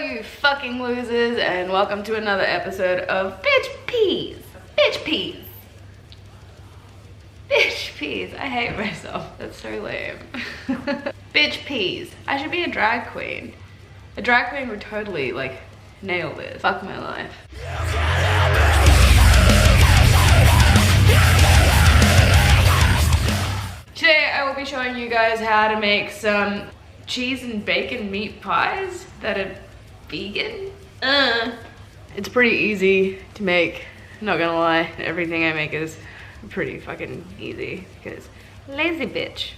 you fucking losers, and welcome to another episode of Bitch Peas. Bitch Peas. Bitch Peas. I hate myself. That's so lame. Bitch Peas. I should be a drag queen. A drag queen would totally, like, nail this. Fuck my life. Today I will be showing you guys how to make some cheese and bacon meat pies that are vegan. It's pretty easy to make, not gonna lie. Everything I make is pretty fucking easy because lazy bitch.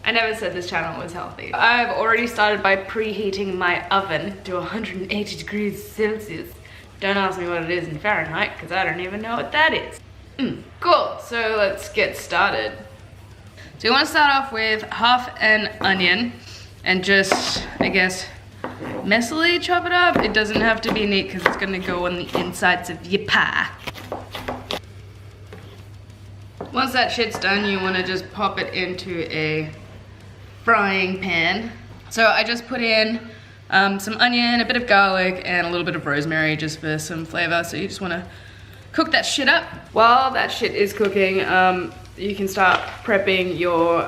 I never said this channel was healthy. I've already started by preheating my oven to 180 degrees Celsius. Don't ask me what it is in Fahrenheit because I don't even know what that is. Cool, so let's get started. So you want to start off with half an onion and just, I guess, messily chop it up. It doesn't have to be neat because it's gonna go on the insides of your pie. Once that shit's done, you want to just pop it into a frying pan. So I just put in some onion, a bit of garlic, and a little bit of rosemary just for some flavor. So you just want to cook that shit up. While that shit is cooking, you can start prepping your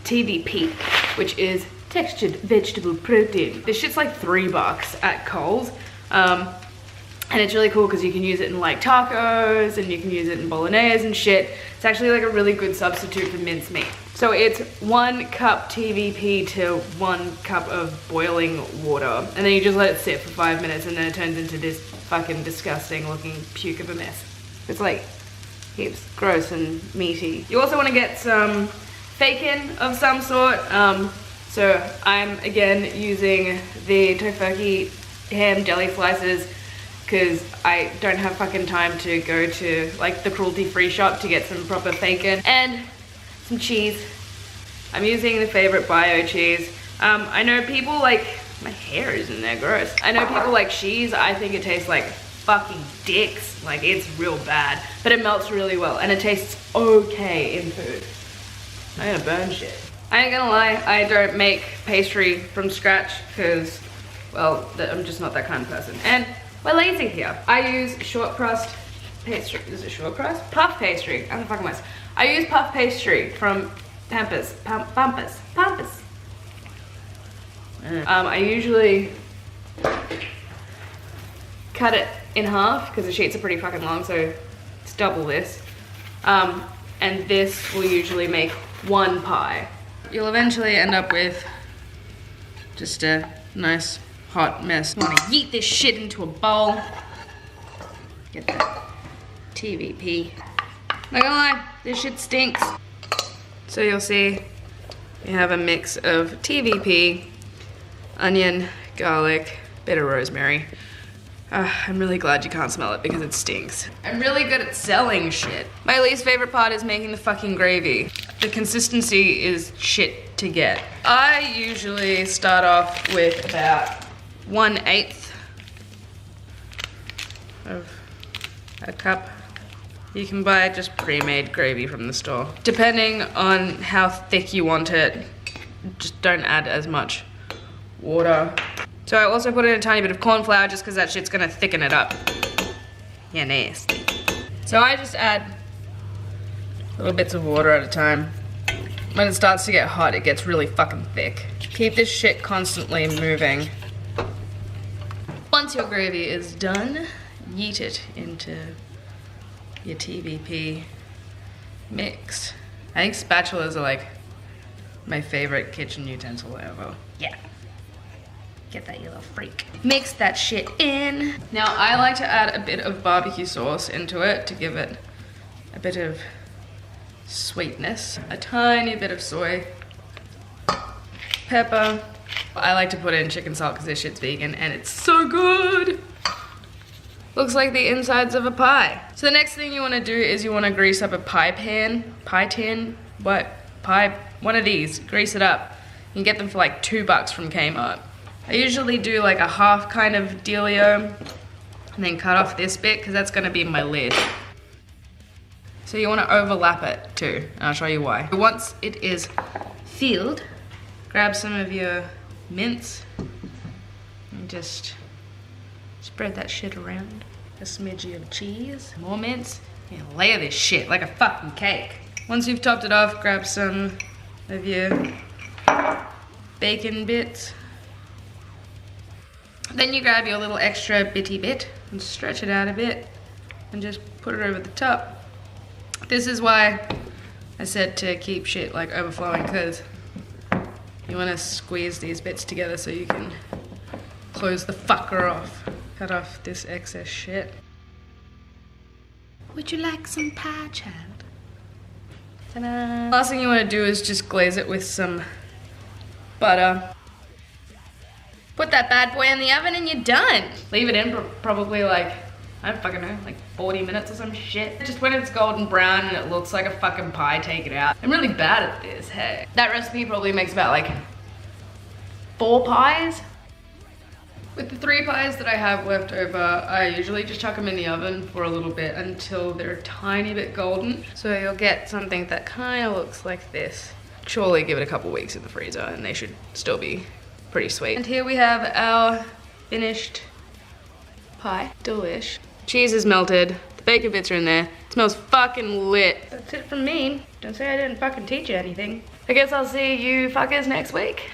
TVP, which is textured vegetable protein. This shit's like $3 at Kohl's. And it's really cool because you can use it in like tacos and you can use it in bolognese and shit. It's actually like a really good substitute for mincemeat. So it's 1 cup TVP to 1 cup of boiling water. And then you just let it sit for 5 minutes and then it turns into this fucking disgusting looking puke of a mess. It's like heaps gross and meaty. You also want to get some bacon of some sort. So I'm again using the tofurkey ham jelly slices because I don't have fucking time to go to like the cruelty-free shop to get some proper bacon and some cheese. I'm using the favorite bio cheese. I know people like, my hair is in there, gross. I know people like cheese. I think it tastes like fucking dicks. Like it's real bad, but it melts really well and it tastes okay in food. I'm gonna burn shit. I ain't gonna lie, I don't make pastry from scratch because, well, I'm just not that kind of person. And we're lazy here. I use short crust pastry. Is it short crust? Puff pastry. I'm the fucking mess. I use puff pastry from Pampers. Pampers. I usually cut it in half because the sheets are pretty fucking long, so it's double this. And this will usually make 1 pie. You'll eventually end up with just a nice hot mess. You want to yeet this shit into a bowl. Get the TVP. Not gonna lie, this shit stinks. So you'll see you have a mix of TVP, onion, garlic, bit of rosemary. I'm really glad you can't smell it because it stinks. I'm really good at selling shit. My least favorite part is making the fucking gravy. The consistency is shit to get. I usually start off with about 1/8 of a cup. You can buy just pre-made gravy from the store. Depending on how thick you want it, just don't add as much water. So I also put in a tiny bit of corn flour just because that shit's gonna thicken it up. Yeah, nasty. So I just add little bits of water at a time. When it starts to get hot, it gets really fucking thick. Keep this shit constantly moving. Once your gravy is done, yeet it into your TVP mix. I think spatulas are like my favorite kitchen utensil ever. Yeah. Get that, you little freak. Mix that shit in. Now I like to add a bit of barbecue sauce into it to give it a bit of sweetness. A tiny bit of soy, pepper. I like to put in chicken salt because this shit's vegan and it's so good. Looks like the insides of a pie. So the next thing you want to do is you want to grease up a pie tin, one of these, grease it up. You can get them for like $2 from Kmart. I usually do like a half kind of dealio and then cut off this bit because that's going to be my lid. So you want to overlap it too, and I'll show you why. Once it is filled, grab some of your mince and just spread that shit around. A smidgy of cheese, more mince, and layer this shit like a fucking cake. Once you've topped it off, grab some of your bacon bits. Then you grab your little extra bitty bit and stretch it out a bit and just put it over the top. This is why I said to keep shit like overflowing, because you want to squeeze these bits together so you can close the fucker off. Cut off this excess shit. Would you like some pie, child? Ta-da! Last thing you want to do is just glaze it with some butter. Put that bad boy in the oven and you're done. Leave it in for probably like, I don't fucking know, like 40 minutes or some shit. Just when it's golden brown and it looks like a fucking pie, take it out. I'm really bad at this, hey. That recipe probably makes about like 4 pies. With the 3 pies that I have left over, I usually just chuck them in the oven for a little bit until they're a tiny bit golden. So you'll get something that kind of looks like this. Surely give it a couple weeks in the freezer and they should still be pretty sweet. And here we have our finished pie. Delish. Cheese is melted. The bacon bits are in there. It smells fucking lit. That's it from me. Don't say I didn't fucking teach you anything. I guess I'll see you fuckers next week.